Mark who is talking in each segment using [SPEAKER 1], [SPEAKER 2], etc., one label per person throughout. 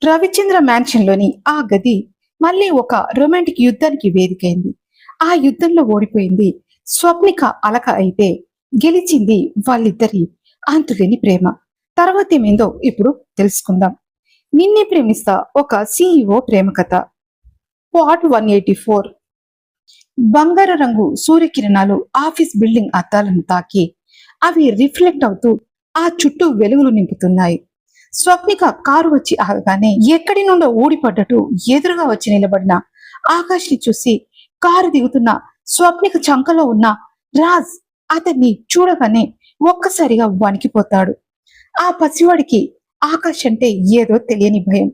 [SPEAKER 1] Ravichandra mansion లోని ఆ గది మళ్ళీ ఒక రొమాంటిక్ యుద్ధానికి వేదికైంది. ఆ యుద్ధంలో ఓడిపోయింది స్వప్నిక అలక అయితే గెలిచింది వాళ్ళిద్దరి అంతులేని ప్రేమ. తర్వాత ఏమైందో ఇప్పుడు తెలుసుకుందాం. నిన్నే ప్రేమిస్తా ఒక సిఇఓ ప్రేమ కథ. పార్ట్ 184. బంగారు రంగు సూర్యకిరణాలు ఆఫీస్ బిల్డింగ్ అద్దాలను తాకి అవి రిఫ్లెక్ట్ అవుతూ ఆ చుట్టూ వెలుగులు నింపుతున్నాయి. స్వప్నిక కారు వచ్చి ఆగగానే ఎక్కడి నుండో ఊడిపడ్డట్టు ఎదురుగా వచ్చి నిలబడిన ఆకాష్ని చూసి కారు దిగుతున్న స్వప్నిక చంకలో ఉన్న రాజ్ అతన్ని చూడగానే ఒక్కసారిగా వణికిపోతాడు. ఆ పసివాడికి ఆకాష్ అంటే ఏదో తెలియని భయం.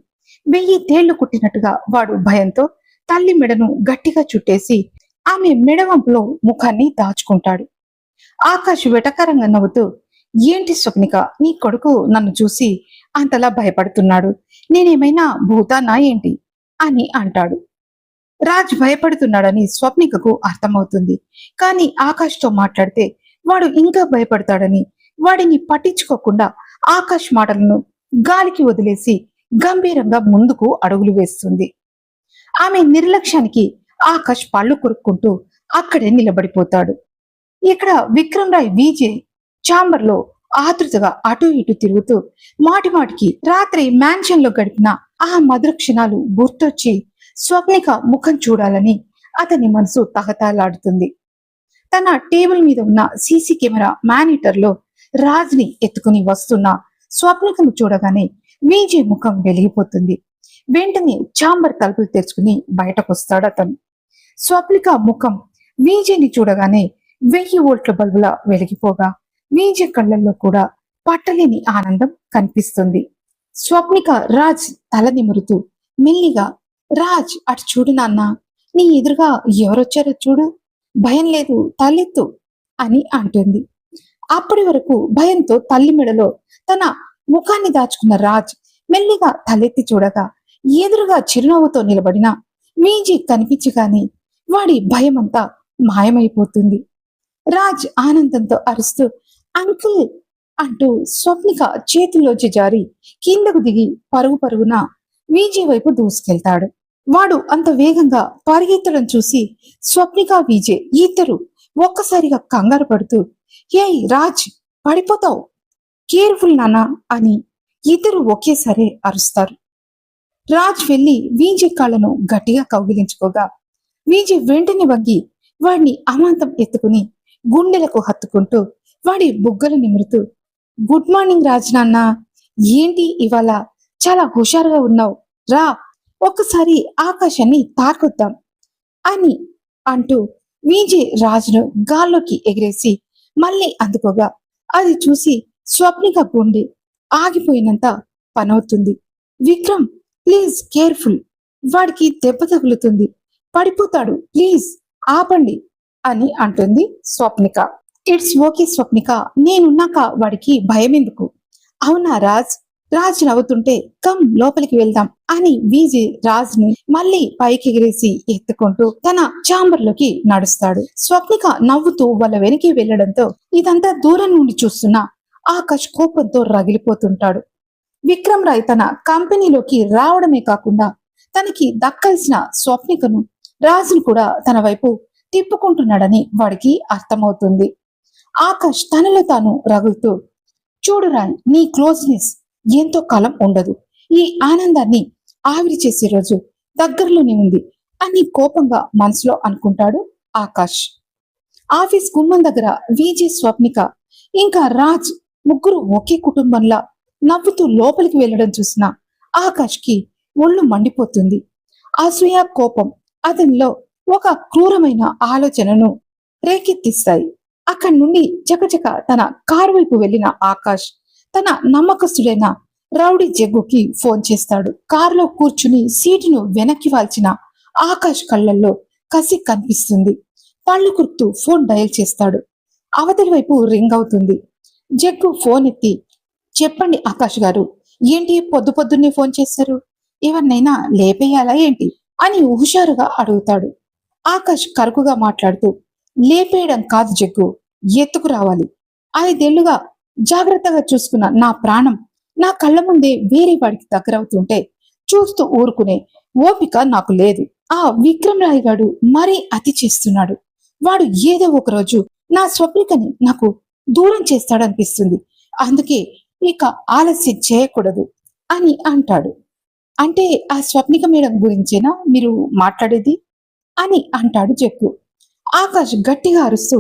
[SPEAKER 1] 1000 తేళ్లు కుట్టినట్టుగా వాడు భయంతో తల్లి మెడను గట్టిగా చుట్టేసి ఆమె మెడవంపులో ముఖాన్ని దాచుకుంటాడు. ఆకాష్ వెటకారంగా నవ్వుతూ, ఏంటి స్వప్నిక, నీ కొడుకు నన్ను చూసి అంతలా భయపడుతున్నాడు, నేనేమైనా భూతానా ఏంటి అని అంటాడు. రాజ్ భయపడుతున్నాడని స్వప్నికకు అర్థమవుతుంది. కానీ ఆకాష్తో మాట్లాడితే వాడు ఇంకా భయపడతాడని వాడిని పట్టించుకోకుండా ఆకాష్ మాటలను గాలికి వదిలేసి గంభీరంగా ముందుకు అడుగులు వేస్తుంది. ఆమె నిర్లక్ష్యానికి ఆకాష్ పళ్ళు కొరుక్కుంటూ అక్కడే నిలబడిపోతాడు. ఇక్కడ విక్రమ్ రాయ్ విజయ్ ఛాంబర్ లో ఆతృతగా అటు ఇటు తిరుగుతూ మాటిమాటికి రాత్రి మ్యాన్షన్ లో గడిపిన ఆ మధుర క్షణాలు గుర్తొచ్చి స్వప్నిక ముఖం చూడాలని అతని మనసు తహతలాడుతుంది. తన టేబుల్ మీద ఉన్న సీసీ కెమెరా మానిటర్ లో రాజ్ ని ఎత్తుకుని వస్తున్న స్వప్నికను చూడగానే విజయ్ ముఖం వెలిగిపోతుంది. వెంటనే ఛాంబర్ తలుపులు తెరుచుకుని బయటకొస్తాడు అతను. స్వప్నిక ముఖం విజయ్ ని చూడగానే 1000 వోల్ట్ల బల్బులా వెలిగిపోగా విజయ్ కళ్ళల్లో కూడా పట్టలేని ఆనందం కనిపిస్తుంది. స్వప్నిక రాజ్ తల నిమురుతూ మెల్లిగా, రాజ్ అటు చూడు నాన్న, నీ ఎదురుగా ఎవరొచ్చారో చూడు, భయం లేదు, తలెత్తు అని అంటుంది. అప్పటి వరకు భయంతో తల్లి మెడలో తన ముఖాన్ని దాచుకున్న రాజ్ మెల్లిగా తలెత్తి చూడగా ఎదురుగా చిరునవ్వుతో నిలబడిన విజయ్ కనిపించగానే వాడి భయమంతా మాయమైపోతుంది. రాజ్ ఆనందంతో అరుస్తూ అంకుల్ అంటూ స్వప్నిక చేతుల్లోంచి జారి కిందకు దిగి పరుగు పరుగున విజయ్ వైపు దూసుకెళ్తాడు. వాడు అంత వేగంగా పరిగెత్తడం చూసి స్వప్నిక విజయ్ ఇద్దరు ఒక్కసారిగా కంగారు పడుతూ, ఏయ్ రాజ్, పడిపోతావు, కేర్ఫుల్ నానా అని ఇద్దరు ఒకేసారి అరుస్తారు. రాజ్ వెళ్లి విజయ్ కాళ్లను గట్టిగా కౌగిలించుకోగా విజయ్ వెంటనే వంగి వాడిని అమాంతం ఎత్తుకుని గుండెలకు హత్తుకుంటూ వాడి బుగ్గలు నిమురుతూ, గుడ్ మార్నింగ్ రాజ్ నాన్న, ఏంటి ఇవాళ చాలా హుషారుగా ఉన్నావు, రా ఒక్కసారి ఆకాశాన్ని తాకొద్దాం అని అంటూ విజయ్ రాజును గాల్లోకి ఎగిరేసి మళ్ళీ అందుకోగా అది చూసి స్వప్నిక గుండె ఆగిపోయినంత పనవుతుంది. విక్రమ్, ప్లీజ్ కేర్ఫుల్, వాడికి దెబ్బ తగులుతుంది, పడిపోతాడు, ప్లీజ్ ఆపండి అని అంటుంది స్వప్నిక. ఇట్స్ ఓకే స్వప్నిక, నేనున్నాక వాడికి భయం ఎందుకు, అవునా రాజ్? రాజ్ నవ్వుతుంటే కమ్ లోపలికి వెళ్దాం అని విజయ్ రాజ్ ని మళ్ళీ పైకి ఎగిరేసి ఎత్తుకుంటూ తన ఛాంబర్ లోకి నడుస్తాడు. స్వప్నిక నవ్వుతూ వాళ్ళ వెనక్కి వెళ్లడంతో ఇదంతా దూరం నుండి చూస్తున్న ఆకాష్ కోపంతో రగిలిపోతుంటాడు. విక్రమ్ రాయ్ తన కంపెనీలోకి రావడమే కాకుండా తనకి దక్కాల్సిన స్వప్నికను రాజును కూడా తన వైపు తిప్పుకుంటున్నాడని వాడికి అర్థమవుతుంది. ఆకాష్ తనలో తాను రగులుతూ, చూడు రాయ్, నీ క్లోజ్నెస్ ఎంతో కాలం ఉండదు, ఈ ఆనందాన్ని ఆవిరి చేసే రోజు దగ్గరలోనే ఉంది అని కోపంగా మనసులో అనుకుంటాడు ఆకాష్. ఆఫీస్ గుమ్మం దగ్గర విజయ్, స్వప్నిక ఇంకా రాజ్ ముగ్గురు ఒకే కుటుంబంలా నవ్వుతూ లోపలికి వెళ్లడం చూసిన ఆకాష్ కి ఒళ్ళు మండిపోతుంది. అసూయ, కోపం అతనిలో ఒక క్రూరమైన ఆలోచనను రేకెత్తిస్తాయి. అక్కడి నుండి చకచక తన కారు వైపు వెళ్లిన ఆకాష్ తన నమ్మకస్తుడైన రౌడీ జగ్గుకి ఫోన్ చేస్తాడు. కారులో కూర్చుని సీటును వెనక్కి వాల్చిన ఆకాష్ కళ్ళల్లో కసి కనిపిస్తుంది. పళ్ళు కురుకుతూ ఫోన్ డయల్ చేస్తాడు. అవతలి వైపు రింగ్ అవుతుంది. జగ్గు ఫోన్ ఎత్తి, చెప్పండి ఆకాష్ గారు, ఏంటి పొద్దు పొద్దున్నే ఫోన్ చేశారు, ఎవరినైనా లేపేయాలా ఏంటి అని హుషారుగా అడుగుతాడు. ఆకాష్ కరుకుగా మాట్లాడుతూ, లేపేయడం కాదు జగ్గు, ఎత్తుకు రావాలి, 5 ఏళ్లుగా జాగ్రత్తగా చూసుకున్న నా ప్రాణం నా కళ్ళ ముందే వేరే వాడికి దగ్గరవుతుంటే చూస్తూ ఊరుకునే ఓపిక నాకు లేదు. ఆ విక్రమ్ రాయ్ గాడు మరీ అతి చేస్తున్నాడు. వాడు ఏదో ఒక రోజు నా స్వప్నికని నాకు దూరం చేస్తాడనిపిస్తుంది. అందుకే ఇక ఆలస్యం చేయకూడదు అని అంటాడు. అంటే ఆ స్వప్నిక మేడం గురించేనా మీరు మాట్లాడేది అని అంటాడు జగ్గు. ఆకాష్ గట్టిగా అరుస్తూ,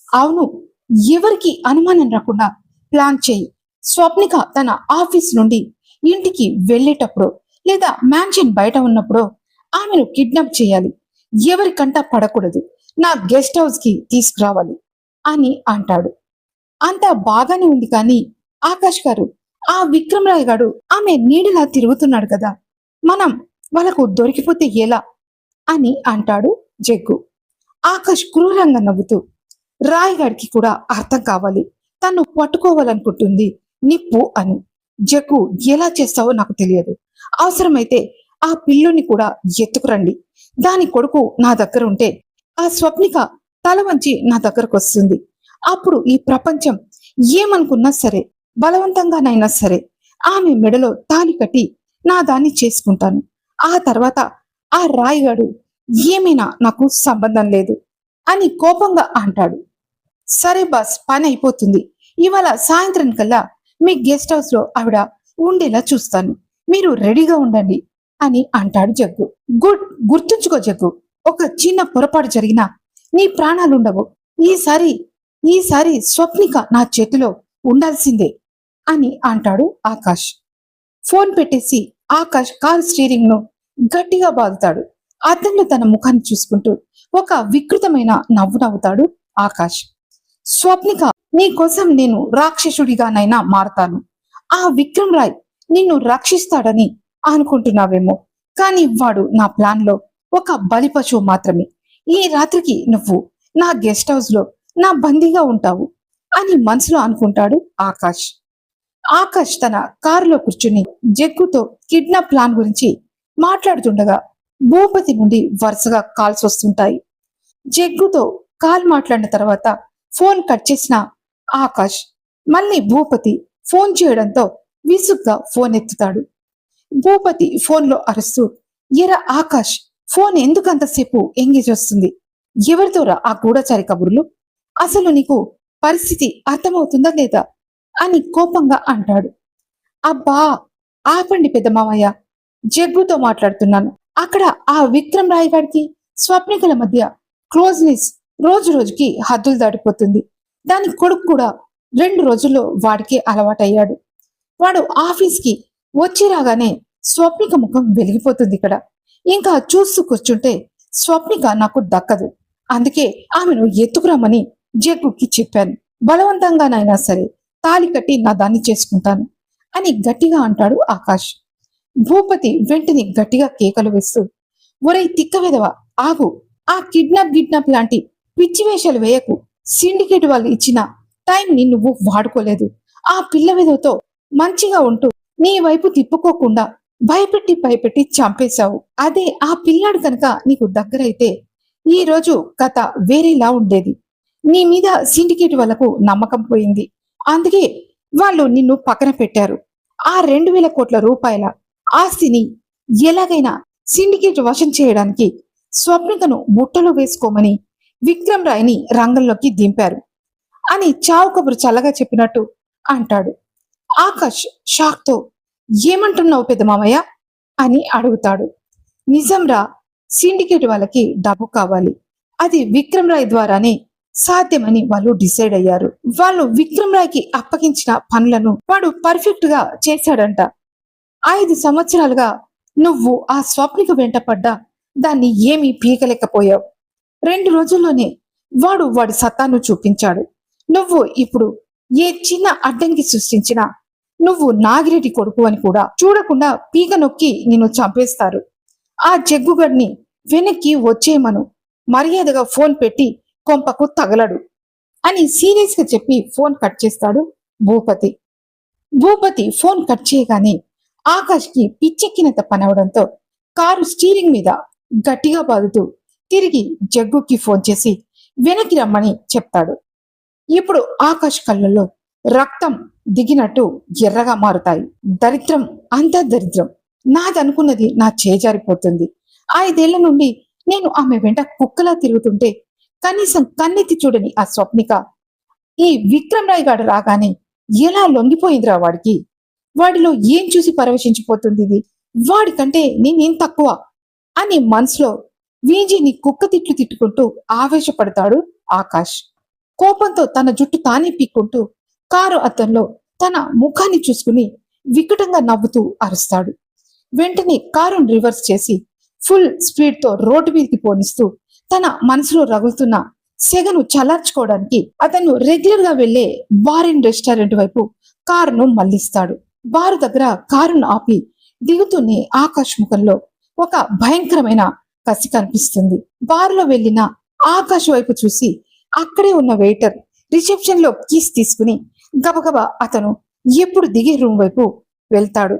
[SPEAKER 1] అవును, ఎవరికి అనుమానం రాకుండా ప్లాన్ చేయి. స్వప్నిక తన ఆఫీస్ నుండి ఇంటికి వెళ్ళేటప్పుడు లేదా మ్యాన్షన్ బయట ఉన్నప్పుడు ఆమెను కిడ్నాప్ చేయాలి. ఎవరికంటా పడకూడదు. నా గెస్ట్ హౌస్ కి తీసుకురావాలి అని అంటాడు. అంతా బాగానే ఉంది కానీ ఆకాష్ గారు, ఆ విక్రమ్ రాయ్ గాడు ఆమె నీడలా తిరుగుతున్నాడు కదా, మనం వాళ్ళకు దొరికిపోతే ఎలా అని అంటాడు జగ్గు. ఆకాష్ క్రూరంగా నవ్వుతూ, రాయ్ గాడికి కూడా అర్థం కావాలి, తను పట్టుకోవాలనుకుంటుంది నిప్పు అని. జగ్గు, ఎలా చేస్తావో నాకు తెలియదు. అవసరమైతే ఆ పిల్లుని కూడా ఎత్తుకురండి. దాని కొడుకు నా దగ్గర ఉంటే ఆ స్వప్నిక తల వంచి నా దగ్గరకు వస్తుంది. అప్పుడు ఈ ప్రపంచం ఏమనుకున్నా సరే, బలవంతంగానైనా సరే ఆమె మెడలో తాళి కట్టి నా దాన్ని చేసుకుంటాను. ఆ తర్వాత ఆ రాయిగాడు ఏమైనా నాకు సంబంధం లేదు అని కోపంగా అంటాడు. సరే బాస్, పని అయిపోతుంది. ఇవాళ సాయంత్రం కల్లా మీ గెస్ట్ హౌస్ లో ఆవిడ ఉండేలా చూస్తాను. మీరు రెడీగా ఉండండి అని అంటాడు జగ్గు. గుర్తుంచుకో జగ్గు, ఒక చిన్న పొరపాటు జరిగినా నీ ప్రాణాలుండవు. ఈసారి ఈసారి స్వప్నిక నా చేతిలో ఉండాల్సిందే అని అంటాడు ఆకాష్. ఫోన్ పెట్టేసి ఆకాష్ కార్ స్టీరింగ్ ను గట్టిగా బాదుతాడు. అతన్ని తన ముఖాన్ని చూసుకుంటూ ఒక వికృతమైన నవ్వు నవ్వుతాడు ఆకాష్. స్వప్నిక, నీ కోసం నేను రాక్షసుడిగానైనా మారతాను. ఆ విక్రమ్ రాయ్ నిన్ను రక్షిస్తాడని అనుకుంటున్నావేమో, కానీ వాడు నా ప్లాన్ లో ఒక బలిపశువు మాత్రమే. ఈ రాత్రికి నువ్వు నా గెస్ట్ హౌస్ లో నా బందీగా ఉంటావు అని మనసులో అనుకుంటాడు ఆకాష్. ఆకాష్ తన కారులో కూర్చుని జగ్గుతో కిడ్నాప్ ప్లాన్ గురించి మాట్లాడుతుండగా భూపతి నుండి వరుసగా కాల్స్ వస్తుంటాయి. జగ్గుతో కాల్ మాట్లాడిన తర్వాత ఫోన్ కట్ చేసిన ఆకాష్ మళ్ళీ భూపతి ఫోన్ చేయడంతో విసుగ్గా ఫోన్ ఎత్తుతాడు. భూపతి ఫోన్లో అరుస్తూ, ఎరా ఆకాష్, ఫోన్ ఎందుకంతసేపు ఎంగేజ్ వస్తుంది? ఎవరితోరా ఆ గూఢచారి కబుర్లు? అసలు నీకు పరిస్థితి అర్థమవుతుందా లేదా అని కోపంగా అంటాడు. అబ్బా ఆపండి పెద్ద మామయ్య, జగ్గుతో మాట్లాడుతున్నాను. అక్కడ ఆ విక్రమ్ రాయ్ గారికి స్వప్నికల మధ్య క్లోజ్నెస్ రోజు రోజుకి హద్దులు దాటిపోతుంది. దాని కొడుకు కూడా 2 రోజుల్లో వాడికే అలవాటయ్యాడు. వాడు ఆఫీస్కి వచ్చి రాగానే స్వప్నిక ముఖం వెలిగిపోతుంది. ఇక్కడ ఇంకా చూస్తూ కూర్చుంటే స్వప్నిక నాకు దక్కదు. అందుకే ఆమెను ఎత్తుకురమ్మని జగ్గుకి చెప్పాను. బలవంతంగానైనా సరే తాళి కట్టి నా దాన్ని చేసుకుంటాను అని గట్టిగా అంటాడు ఆకాష్. భూపతి వెంటనే గట్టిగా కేకలు వేస్తూ, ఒరై తిక్క వెదవా, ఆగు. ఆ కిడ్నాప్ లాంటి పిచ్చి వేషాలు వేయకు. సిండికేట్ వాళ్ళు ఇచ్చిన టైంని నువ్వు వాడుకోలేదు. ఆ పిల్ల వెదవతో మంచిగా ఉంటూ నీ వైపు తిప్పుకోకుండా భయపెట్టి చంపేశావు. అదే ఆ పిల్లాడు కనుక నీకు దగ్గరైతే ఈ రోజు కథ వేరేలా ఉండేది. నీ మీద సిండికేట్ వాళ్ళకు నమ్మకం పోయింది. అందుకే వాళ్ళు నిన్ను పక్కన పెట్టారు. ఆ 2,000 కోట్ల రూపాయల ఆస్తిని ఎలాగైనా సిండికేట్ వశం చేయడానికి స్వప్నికను బుట్టలో వేసుకోమని విక్రమ్ రాయ్ని రంగంలోకి దింపారు అని చావు కబురు చల్లగా చెప్పినట్టు అంటాడు. ఆకాష్ షాక్ తో, ఏమంటున్నావు పెద్ద మామయ్య అని అడుగుతాడు. నిజంరా, సిండికేట్ వాళ్ళకి డబ్బు కావాలి. అది విక్రమ్ రాయ్ ద్వారానే సాధ్యమని వాళ్ళు డిసైడ్ అయ్యారు. వాళ్ళు విక్రమ్ రాయ్కి అప్పగించిన పనులను వాడు పర్ఫెక్ట్ గా చేశాడంట. 5 సంవత్సరాలుగా నువ్వు ఆ స్వప్నిక వెంట పడ్డా దాన్ని ఏమీ పీకలేకపోయావు. 2 రోజుల్లోనే వాడి సత్తాను చూపించాడు. నువ్వు ఇప్పుడు ఏ చిన్న అడ్డంకి సృష్టించినా నువ్వు నాగిరెడ్డి కొడుకు అని కూడా చూడకుండా పీక నొక్కి నిన్ను చంపేస్తారు. ఆ జగ్గుగడ్ని వెనక్కి వచ్చేయమను, మర్యాదగా ఫోన్ పెట్టి కొంపకు తగలడు అని సీరియస్ గా చెప్పి ఫోన్ కట్ చేస్తాడు భూపతి. భూపతి ఫోన్ కట్ చేయగానే ఆకాష్ కి పిచ్చెక్కినంత పనవడంతో కారు స్టీరింగ్ మీద గట్టిగా బాదుతూ తిరిగి జగ్గుకి ఫోన్ చేసి వెనక్కి రమ్మని చెప్తాడు. ఇప్పుడు ఆకాష్ కళ్ళల్లో రక్తం దిగినట్టు ఎర్రగా మారుతాయి. దరిద్రం అంతా దరిద్రం. నాదనుకున్నది నా చేజారిపోతుంది. 5 ఏళ్ల నుండి నేను ఆమె వెంట కుక్కలా తిరుగుతుంటే కనీసం కన్నెత్తి చూడని ఆ స్వప్నిక ఈ విక్రమ్ రాయ్ గాడు రాగానే ఎలా లొంగిపోయిందిరా వాడికి. వాడిలో ఏం చూసి పరవశించిపోతుంది ఇది. వాడికంటే నేనేం తక్కువ అని మనసులో వీజీని కుక్క తిట్లు తిట్టుకుంటూ ఆవేశపడతాడు ఆకాష్. కోపంతో తన జుట్టు తానే పీక్కుంటూ కారు అద్దంలో తన ముఖాన్ని చూసుకుని వికటంగా నవ్వుతూ అరుస్తాడు. వెంటనే కారును రివర్స్ చేసి ఫుల్ స్పీడ్ తో రోడ్డు మీదకి పోనిస్తూ తన మనసులో రగులుతున్న సెగను చల్లార్చుకోవడానికి అతను రెగ్యులర్ గా వెళ్లే బార్ అండ్ రెస్టారెంట్ వైపు కారును మళ్లిస్తాడు. బారు దగ్గర కారును ఆపి దిగుతూనే ఆకాష్ ముఖంలో ఒక భయంకరమైన కసి కనిపిస్తుంది. బారులో వెళ్లిన ఆకాష్ వైపు చూసి అక్కడే ఉన్న వెయిటర్ రిసెప్షన్ లో కీస్ తీసుకుని గబగబా అతను ఎప్పుడు దిగే రూమ్ వైపు వెళ్తాడు.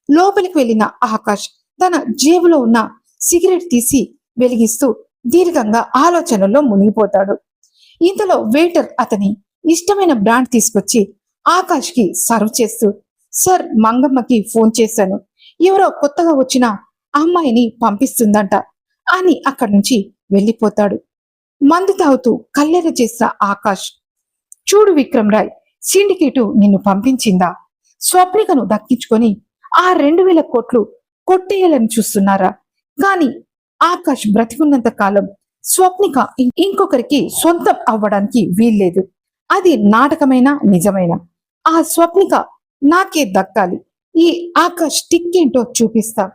[SPEAKER 1] లోపలికి వెళ్లిన ఆకాష్ తన జేబులో ఉన్న సిగరెట్ తీసి వెలిగిస్తూ దీర్ఘంగా ఆలోచనల్లో మునిగిపోతాడు. ఇంతలో వెయిటర్ అతని ఇష్టమైన బ్రాండ్ తీసుకొచ్చి ఆకాష్ కి సర్వ్ చేస్తూ, సార్ మంగమ్మకి ఫోన్ చేశాను, ఎవరో కొత్తగా వచ్చిన అమ్మాయిని పంపిస్తుందంట అని అక్కడి నుంచి వెళ్ళిపోతాడు. మందు తాగుతూ కల్లెర చేసిన ఆకాష్, చూడు విక్రమ్ రాయ్, సిండికేటు నిన్ను పంపించిందా? స్వప్నికను దక్కించుకొని ఆ 2000 కోట్లు కొట్టేయాలని చూస్తున్నారా? కానీ ఆకాష్ బ్రతికున్నంత కాలం స్వప్నిక ఇంకొకరికి సొంతం అవ్వడానికి వీల్లేదు. అది నాటకమైన నిజమైన ఆ స్వప్నిక నాకే దక్కాలి. ఈ ఆకాష్ టిక్కేంటో చూపిస్తా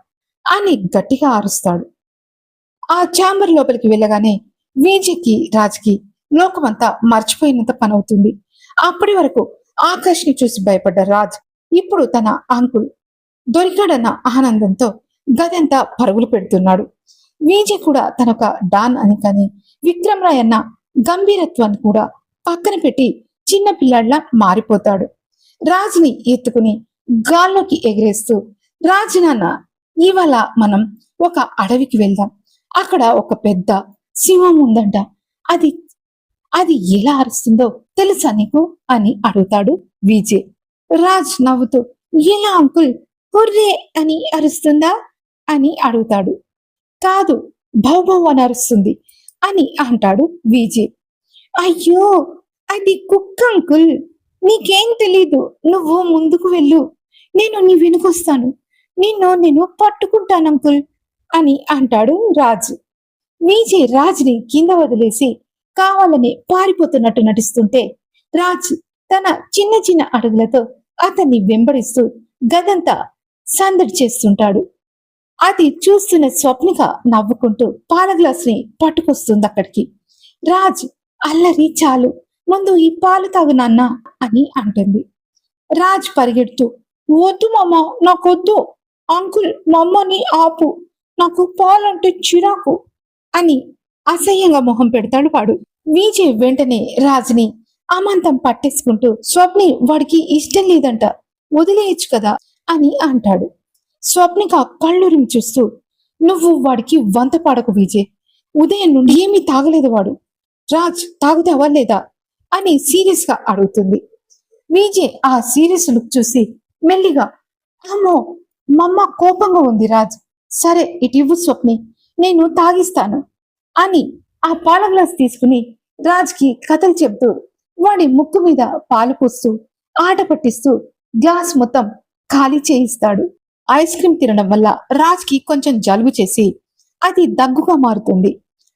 [SPEAKER 1] అని గట్టిగా అరుస్తాడు. ఆ ఛాంబర్ లోపలికి వెళ్ళగానే వీజీకి రాజ్కి లోకమంతా మర్చిపోయినంత పనవుతుంది. అప్పటి వరకు ఆకాష్ ని చూసి భయపడ్డ రాజ్ ఇప్పుడు తన అంకుల్ దొరికాడన్న ఆనందంతో గదంతా పరుగులు పెడుతున్నాడు. వీజీ కూడా తనొక డాన్ అని కానీ విక్రమ్ రాయ్ అన్న గంభీరత్వాన్ని కూడా పక్కన పెట్టి చిన్న పిల్లాడ్లా మారిపోతాడు. రాజ్ని ఎత్తుకుని గాల్లోకి ఎగిరేస్తూ, రాజ్ నాన్న, ఇవాళ మనం ఒక అడవికి వెళ్దాం. అక్కడ ఒక పెద్ద సింహం ఉందంట. అది అది ఎలా అరుస్తుందో తెలుసా నీకు అని అడుగుతాడు విజయ్. రాజ్ నవ్వుతూ, ఎలా అంకుల్, హుర్రే అని అరుస్తుందా అని అడుగుతాడు. కాదు, భౌభౌ అని అరుస్తుంది అని అంటాడు విజయ్. అయ్యో, అది కుక్క అంకుల్, నీకేం తెలీదు, నువ్వు ముందుకు వెళ్ళు, నేను నీ వెనుకొస్తాను, నేను పట్టుకుంటాను అంకుల్ అని అంటాడు రాజ్. విజయ్ రాజ్ని కింద వదిలేసి కావాలని పారిపోతున్నట్టు నటిస్తుంటే రాజ్ తన చిన్న చిన్న అడుగులతో అతన్ని వెంబడిస్తూ గదంతా సందడి చేస్తుంటాడు. అది చూస్తున్న స్వప్నిక నవ్వుకుంటూ పాల గ్లాస్ ని పట్టుకొస్తుంది అక్కడికి. రాజ్, అల్లరి చాలు, ముందు ఈ పాలు తాగు నాన్న అని అంటుంది. రాజ్ పరిగెడుతూ, వద్దు మామ, నాకొద్దు అంకుల్, మమ్మని ఆపు, నాకు పాలంటే చిరాకు అని అసహ్యంగా మొహం పెడతాడు వాడు. విజయ్ వెంటనే రాజ్ని అమాంతం పట్టేసుకుంటూ, స్వప్ని వాడికి ఇష్టం లేదంట, వదిలేయచ్చు కదా అని అంటాడు. స్వప్నిక కళ్ళురిమి చూస్తూ, నువ్వు వాడికి వంత పాడకు విజయ్, ఉదయం నుండి ఏమీ తాగలేదు వాడు, రాజ్ తాగుతావా లేదా అని సీరియస్ గా అడుగుతుంది. విజయ్ ఆ సీరియస్ లుక్ చూసి మెల్లిగా, అమ్మో మమ్మ కోపంగా ఉంది రాజ్, సరే ఇటు ఇవ్వు స్వప్ని, నేను తాగిస్తాను అని ఆ పాల గ్లాస్ తీసుకుని రాజ్కి కథలు చెప్తూ వాడి ముక్కు మీద పాలు పోస్తూ ఆట పట్టిస్తూ గ్లాస్ మొత్తం ఖాళీ చేయిస్తాడు. ఐస్ క్రీమ్ తినడం వల్ల రాజ్కి కొంచెం జలుబు చేసి అది దగ్గుగా మారుతుంది.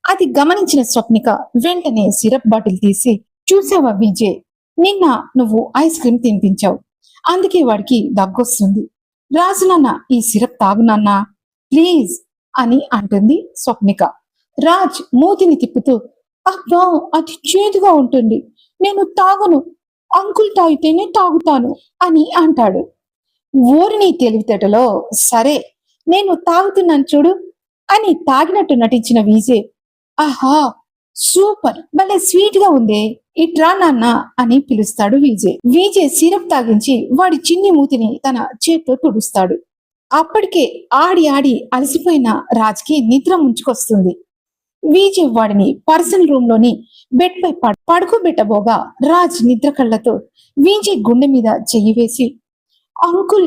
[SPEAKER 1] అది గమనించిన స్వప్నిక వెంటనే సిరప్ బాటిల్ తీసి, చూసావా విజయ్, నిన్న నువ్వు ఐస్ క్రీమ్ తినిపించావు, అందుకే వాడికి దగ్గొస్తుంది, రాజు నాన్న ఈ సిరప్ తాగు నాన్న ప్లీజ్ అని అంటుంది స్వప్నిక. రాజ్ మూతిని తిప్పుతూ, అబ్బా అది చేదుగా ఉంటుంది, నేను తాగను, అంకుల్ తాగితేనే తాగుతాను అని అంటాడు. ఊరిని తెలివితేటలో, సరే నేను తాగుతున్నాను చూడు అని తాగినట్టు నటించిన విజయ్, ఆహా సూపర్, భలే స్వీట్ గా ఉందే, ఇట్రా నాన్న అని పిలుస్తాడు విజయ్. విజయ్ సిరప్ తాగించి వాడి చిన్ని మూతిని తన చేత్తో తుడుస్తాడు. అప్పటికే ఆడి ఆడి అలసిపోయిన రాజ్కి నిద్ర ముంచుకొస్తుంది. విజయ్ వాడిని పర్సనల్ రూమ్ లోని బెడ్ పై పడుకోబెట్టబోగా రాజ్ నిద్ర కళ్ళతో విజయ్ గుండె మీద చెయ్యి వేసి, అంకుల్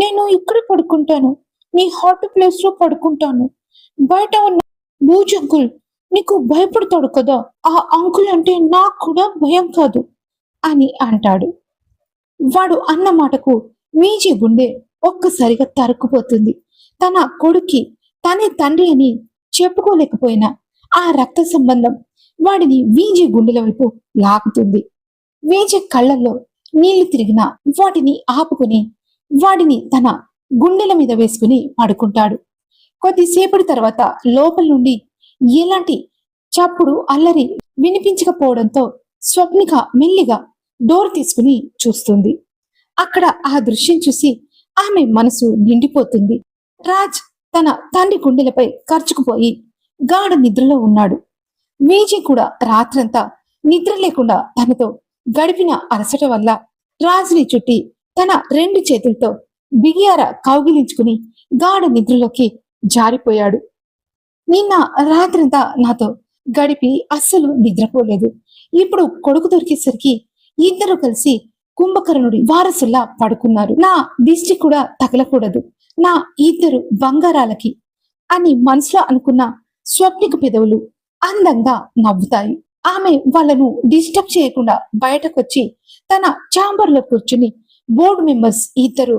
[SPEAKER 1] నేను ఇక్కడ పడుకుంటాను, నీ హాట్ ప్లేస్ లో పడుకుంటాను. బయట ఉన్న బూజ్ అంకుల్ నీకు భయపడతాడు కదా, ఆ అంకుల్ అంటే నాకు కూడా భయం కాదు అని అంటాడు. వాడు అన్న మాటకు వీజీ గుండె ఒక్కసారిగా తరుక్కుపోతుంది. తన కొడుక్కి తనే తండ్రి అని చెప్పుకోలేకపోయినా ఆ రక్త సంబంధం వాడిని వీజీ గుండెల వైపు లాగుతుంది. వీజీ కళ్ళల్లో నీళ్లు తిరిగినా వాటిని ఆపుకుని వాడిని తన గుండెల మీద వేసుకుని పడుకుంటాడు. కొద్దిసేపటి తర్వాత లోపల నుండి ఎలాంటి చప్పుడు అల్లరి వినిపించకపోవడంతో స్వప్నిక మెల్లిగా డోర్ తీసుకుని చూస్తుంది. అక్కడ ఆ దృశ్యం చూసి ఆమె మనసు నిండిపోతుంది. రాజ్ తన తండ్రి గుండెలపై ఖర్చుకుపోయి గాఢ నిద్రలో ఉన్నాడు. వీజీ కూడా రాత్రంతా నిద్ర లేకుండా తనతో గడిపిన అలసట వల్ల రాజుని చుట్టి తన 2 చేతులతో బిగియార కౌగిలించుకుని గాఢ నిద్రలోకి జారిపోయాడు. నిన్న రాత్రంతా నాతో గడిపి అస్సలు నిద్రపోలేదు. ఇప్పుడు కొడుకు దొరికేసరికి ఇద్దరు కలిసి కుంభకర్ణుడి వారసుల్లా పడుకున్నారు. నా దిష్టి కూడా తగలకూడదు నా ఇద్దరు బంగారాలకి అని మనసులో అనుకున్న స్వప్నిక పెదవులు అందంగా నవ్వుతాయి. ఆమె వాళ్ళను డిస్టర్బ్ చేయకుండా బయటకొచ్చి తన ఛాంబర్ లో కూర్చుని బోర్డు మెంబర్స్ ఇద్దరు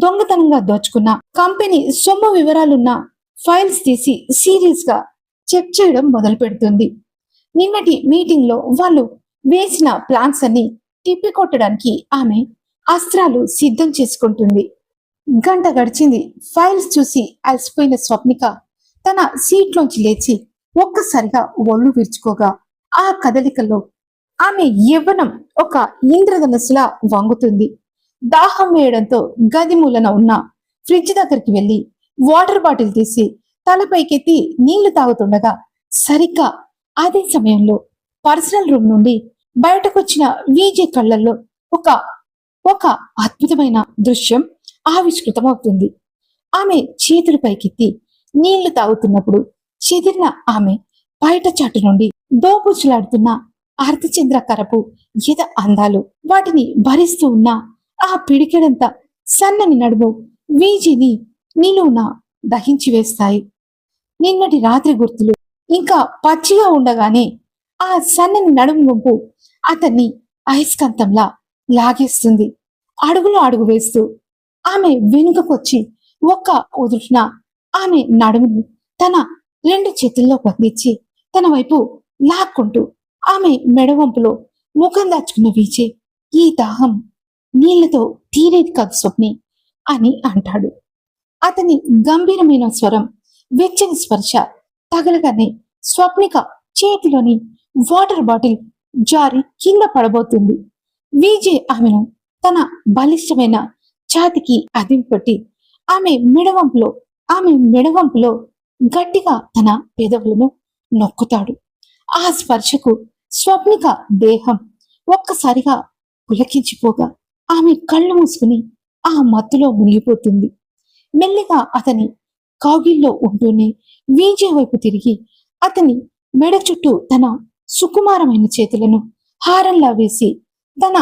[SPEAKER 1] దొంగతనంగా దోచుకున్న కంపెనీ సొమ్ము వివరాలున్న ఫైల్స్ తీసి సీరియస్ గా చెక్ చేయడం మొదలు పెడుతుంది. నిన్నటి మీటింగ్ లో వాళ్ళు వేసిన ప్లాన్స్ అన్ని తిప్పికొట్టడానికి ఆమె అస్త్రాలు సిద్ధం చేసుకుంటుంది. గంట గడిచింది. ఫైల్స్ చూసి అలసిపోయిన స్వప్నిక తన సీట్లోంచి లేచి ఒక్కసారిగా ఒళ్ళు విరుచుకోగా ఆ కదలికల్లో ఆమె యవ్వనం ఒక ఇంద్రధనుస్సులా వంగుతుంది. దాహం వేయడంతో గది మూలన ఉన్న ఫ్రిడ్జ్ దగ్గరికి వెళ్లి వాటర్ బాటిల్ తీసి తలపైకెత్తి నీళ్లు తాగుతుండగా సరిగ్గా అదే సమయంలో పర్సనల్ రూమ్ నుండి బయటకొచ్చిన వీజే కళ్ళల్లో ఒక ఒక అద్భుతమైన దృశ్యం ఆవిష్కృతమవుతుంది. ఆమె చేతులు పైకెత్తి నీళ్లు తాగుతున్నప్పుడు చెదిరిన ఆమె బయట చాటు నుండి దోపుచులాడుతున్న అర్ధచంద్ర కరపు ఎద అందాలు వాటిని భరిస్తూ ఉన్న ఆ పిడికెడంత సన్నని నడుము వీజీని నిలువున దహించి వేస్తాయి. నిన్నటి రాత్రి గుర్తులు ఇంకా పచ్చిగా ఉండగానే ఆ సన్నని నడుము గుంపు అతన్ని అయస్కాంతంలా లాగేస్తుంది. అడుగులో అడుగు వేస్తూ ఆమె వెనుకకొచ్చి ఒక్క ఉదుటిన ఆమె నడుమును తన 2 చేతుల్లో బంధించి తన వైపు లాక్కుంటూ ఆమె మెడవంపులో ముఖం దాచుకున్న వీచే ఈ దాహం నీళ్లతో తీరేది కాదు స్వప్ని అని అంటాడు. అతని గంభీరమైన స్వరం వెచ్చని స్పర్శ తగలగానే స్వప్నిక చేతిలోని వాటర్ బాటిల్ జారి కింద పడబోతుంది. వీజే ఆమెను తన బలిష్టమైన ఛాతికి అదింపట్టి ఆమె మెడవంపులో గట్టిగా తన పెదవులను నొక్కుతాడు. ఆ స్పర్శకు స్వప్నిక దేహం ఒక్కసారిగా పులకించిపోగా ఆమె కళ్ళు మూసుకుని ఆ మత్తులో మునిగిపోతుంది. మెల్లిగా అతని కౌగిల్లో ఉంటూనే వీజే వైపు తిరిగి అతని మెడ చుట్టూ తన సుకుమారమైన చేతులను హారంలా వేసి తన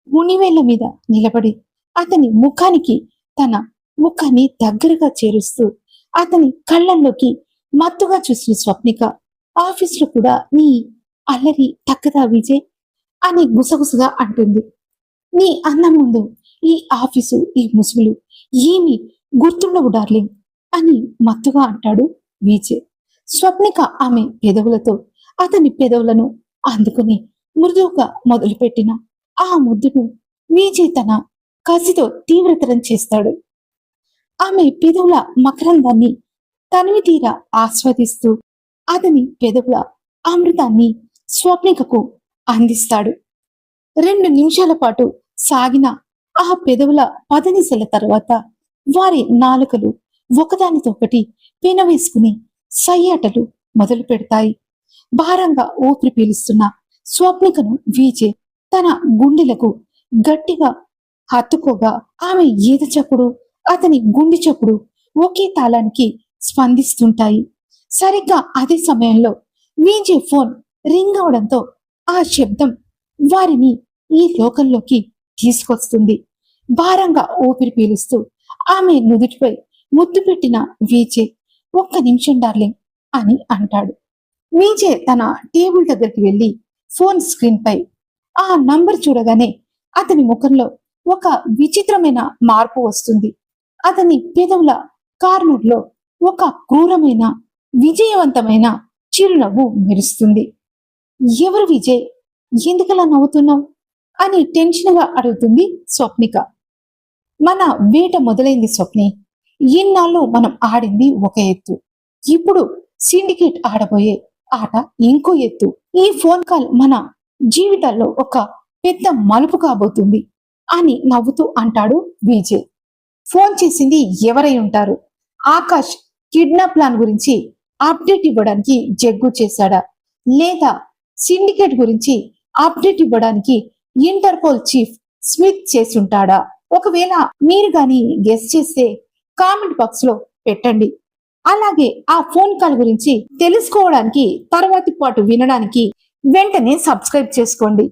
[SPEAKER 1] మునివేళ్ల మీద నిలబడి అతని ముఖానికి తన ముఖాన్ని దగ్గరగా చేరుస్తూ అతని కళ్ళల్లోకి మత్తుగా చూసిన స్వప్నిక ఆఫీసులో కూడా నీ అల్లరి తక్కదా విజయ్ అని గుసగుసగా అంటుంది. నీ అన్నం ముందు ఈ ఆఫీసు ఈ ముసుగులు ఏమి గుర్తుండవు డార్లింగ్ అని మత్తుగా అంటాడు విజయ్. స్వప్నిక ఆమె పెదవులతో అతని పెదవులను అందుకుని మృదువుగా మొదలుపెట్టిన ఆ ముద్దును విజయ్ తన కసితో తీవ్రతరం చేస్తాడు. ఆమె పెదవుల మకరందాన్ని తనివి తీరా ఆస్వాదిస్తూ అతని పెదవుల అమృతాన్ని స్వప్నికకు అందిస్తాడు. 2 నిమిషాల పాటు సాగిన ఆ పెదవుల పదనిసల తర్వాత వారి నాలుకలు ఒకదానితోకటి పెనవేసుకుని సయ్యాటలు మొదలు పెడతాయి. భారంగా ఊపిరి పీలుస్తున్న స్వప్నికను వీచే తన గుండెలకు గట్టిగా హత్తుకోగా ఆమె ఈత చప్పుడు అతని గుండె చప్పుడు ఒకే తాళానికి స్పందిస్తుంటాయి. సరిగ్గా అదే సమయంలో వీజే ఫోన్ రింగ్ అవడంతో ఆ శబ్దం వారిని ఈ లోకంలోకి తీసుకొస్తుంది. భారంగా ఊపిరి పీలుస్తూ ఆమె నుదుటిపై ముద్దు పెట్టిన విజయ్ ఒక్క నిమిషం డార్లింగ్ అని అంటాడు. విజయ్ తన టేబుల్ దగ్గరికి వెళ్లి ఫోన్ స్క్రీన్ పై ఆ నంబర్ చూడగానే అతని ముఖంలో ఒక విచిత్రమైన మార్పు వస్తుంది. అతని పెదవుల కార్నర్లో ఒక క్రూరమైన విజయవంతమైన చిరునవ్వు మెరుస్తుంది. ఎవరు విజయ్? ఎందుకలా నవ్వుతున్నావు అని టెన్షన్ గా అడుగుతుంది స్వప్నిక. మన వేట మొదలైంది స్వప్ని. ఇన్నాళ్ళు మనం ఆడింది ఒక ఎత్తు, ఇప్పుడు సిండికేట్ ఆడబోయే ఆట ఇంకో ఎత్తు. ఈ ఫోన్ కాల్ మన జీవితాల్లో ఒక పెద్ద మలుపు కాబోతుంది అని నవ్వుతూ అంటాడు విజయ్. ఫోన్ చేసింది ఎవరై ఉంటారు? ఆకాష్ కిడ్నాప్ ప్లాన్ గురించి అప్డేట్ ఇవ్వడానికి జగ్గు చేశాడా, లేదా సిండికేట్ గురించి అప్డేట్ ఇవ్వడానికి ఇంటర్పోల్ చీఫ్ స్మిత్ చేసుంటాడా? ఒకవేళ మీరు గాని గెస్ చేస్తే కామెంట్ బాక్స్ లో పెట్టండి. అలాగే ఆ ఫోన్ కాల్ గురించి తెలుసుకోవడానికి తర్వాతి పాటు వినడానికి వెంటనే సబ్స్క్రైబ్ చేసుకోండి.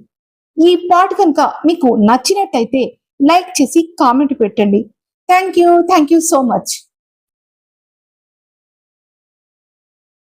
[SPEAKER 1] ఈ పాట కనుక మీకు నచ్చినట్టయితే లైక్ చేసి కామెంట్ పెట్టండి. Thank you so much.